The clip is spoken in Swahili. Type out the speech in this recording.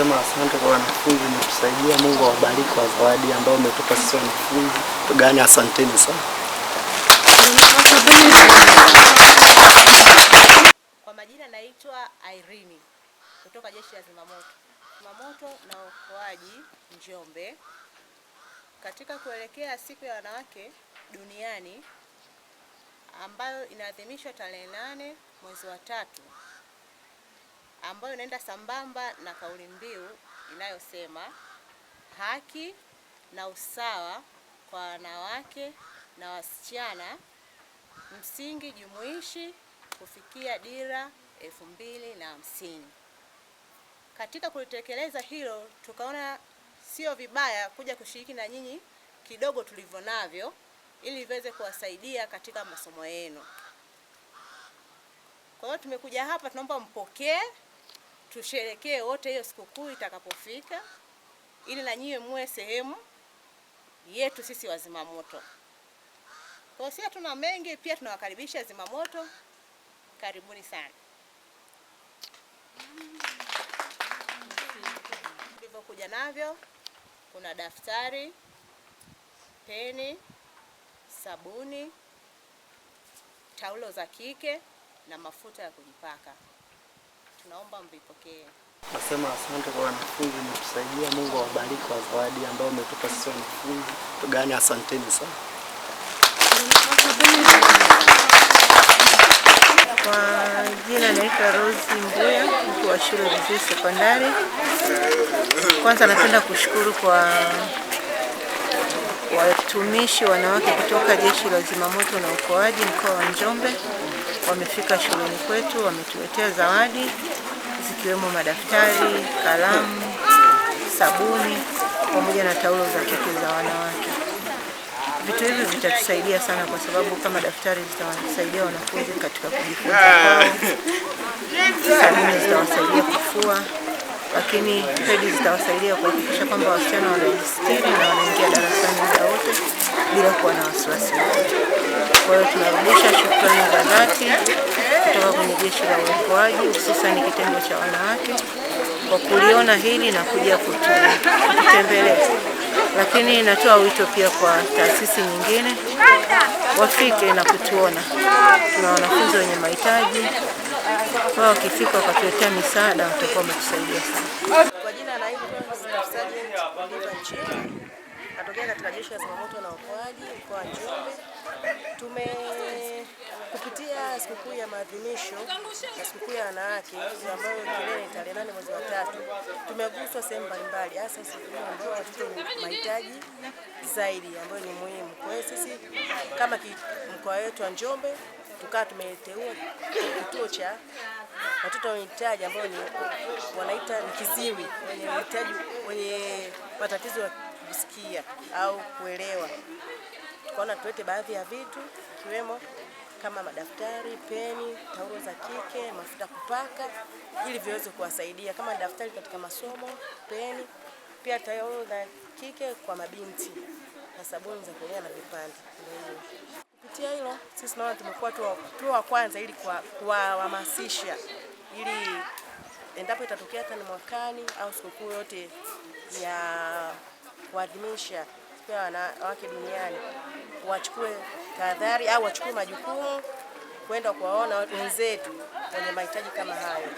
Nasema asante kwa wanafunzi mtusaidia. Mungu awabariki kwa zawadi ambayo umetupa sisi wanafunzi. Tugane, asanteni sana. Kwa majina naitwa Irene kutoka Jeshi la Zimamoto na Uokoaji Njombe. Katika kuelekea siku ya wanawake duniani ambayo inaadhimishwa tarehe 8 mwezi wa 3, ambayo inaenda sambamba na kauli mbiu inayosema haki na usawa kwa wanawake na wasichana, msingi jumuishi kufikia dira 2050. Katika kulitekeleza hilo, tukaona sio vibaya kuja kushiriki na nyinyi kidogo tulivyo navyo ili viweze kuwasaidia katika masomo yenu. Kwa hiyo tumekuja hapa, tunaomba mpokee, tusherekee wote hiyo sikukuu itakapofika, ili na nyinyi muwe sehemu yetu sisi wa zimamoto. Kwa hiyo sisi tuna mengi, pia tunawakaribisha zimamoto. Karibuni sana. Tulivyokuja navyo kuna daftari, peni, sabuni, taulo za kike na mafuta ya kujipaka. Tunaomba mvipokee. Nasema asante kwa wanafunzi mtusaidia. Mungu awabariki kwa zawadi ambayo umetupa sisi wanafunzi. Tugane, asanteni sana. Kwa jina naitwa Rose Mbuya, mkuu wa shule ya sekondari. Kwanza napenda kushukuru kwa watumishi wanawake kutoka Jeshi la Zimamoto na Uokoaji mkoa wa Njombe. Wamefika shuleni kwetu, wametuletea zawadi zikiwemo madaftari, kalamu, sabuni pamoja na taulo za kike za wanawake. Vitu hivi vitatusaidia sana kwa sababu kama daftari zitawasaidia wanafunzi katika kujifunza kwao, sabuni zitawasaidia kufua, lakini pedi zitawasaidia kuhakikisha kwamba wasichana wanajistiri na wanaingia darasani muda wote bila kuwa na wasiwasi wowote. Kwa hiyo tunarudisha shukrani za dhati kutoka kwenye Jeshi la Uokoaji, hususan kitengo cha wanawake, kwa kuliona hili na kuja kututembelea. Lakini natoa wito pia kwa taasisi nyingine wafike na kutuona. Tuna wanafunzi wenye mahitaji, kwa wakifika wakatuletea misaada watakuwa wametusaidia sana. Kwa jina naitwa Sergeant Oliva Nchini, natokea katika Jeshi la Zimamoto na Uokoaji mkoa wa Njombe. Kupitia sikukuu ya maadhimisho na sikukuu ya wanawake ambayo ni tarehe 8 mwezi wa 3, tumeguswa sehemu mbalimbali, hasa sehemu ambayo watoto wenye mahitaji zaidi ambayo ni muhimu. Kwa hiyo sisi kama mkoa wetu wa Njombe tukaa tumeteua kituo cha watoto wenye mahitaji ambao ni wanaita ni kiziwi, wenye mahitaji, wenye matatizo ya kusikia au kuelewa. Tukaona tulete baadhi ya vitu ikiwemo kama madaftari, peni, taulo za kike, mafuta kupaka ili viweze kuwasaidia kama daftari katika masomo, peni, pia taulo za kike kwa mabinti na sabuni za kulea na vipande. Kupitia hilo sisi naona tumekuwa tu wa kwanza ili kuwahamasisha ili endapo itatokea hata ni mwakani au sikukuu yote ya kuadhimisha siku ya wanawake duniani, wachukue tahadhari au wachukue majukumu kwenda kuwaona wenzetu wenye mahitaji kama hayo.